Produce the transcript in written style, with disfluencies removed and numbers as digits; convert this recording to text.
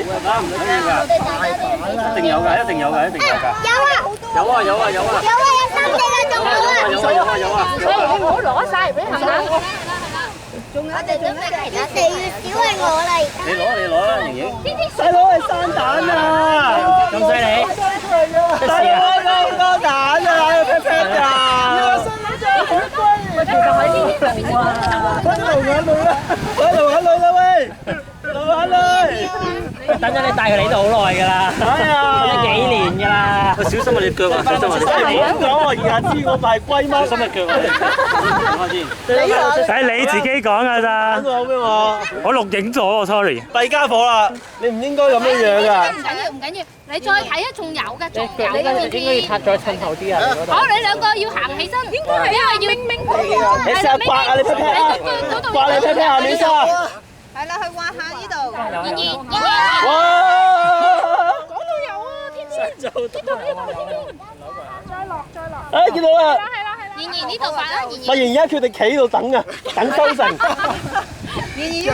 唔緊要㗎，一定有㗎，一定有㗎，一定有㗎。有啊！有啊！有啊！有3隻啦，仲有啊！所以你唔好攞晒俾行行。仲有隻準備其他4月小係我嚟。你攞啦，盈盈。細佬係生蛋啊！咁犀利？細佬好多蛋啊！劈劈㗎！其實喺呢啲上面快啲流眼淚啦！快流眼淚啦喂！流眼淚！等咗你帶佢嚟呢度好耐㗎啦，哎呀！幾年㗎啦。喂，小心啊！你腳啊，小心啊！唔好講我而家知我賣龜貓。小心隻腳啊！睇下先。使你自己講㗎咋？講俾我，我錄影咗喎，sorry。弊家伙啦！你唔應該咁樣樣㗎。唔緊要，唔緊要，你再睇啊，仲有㗎，仲有應該㗎要拍再襯後啲啊！好，你兩個要行起身，應該係因為要明你成日刮啊！你劈劈啊！刮你劈劈下面先啊！係啦，去挖下呢度。哇！嗰度有啊，天天，呢度。再落。哎，見到啦！然呢度發啦，發現而家決定企喺度等啊，等收成。然而要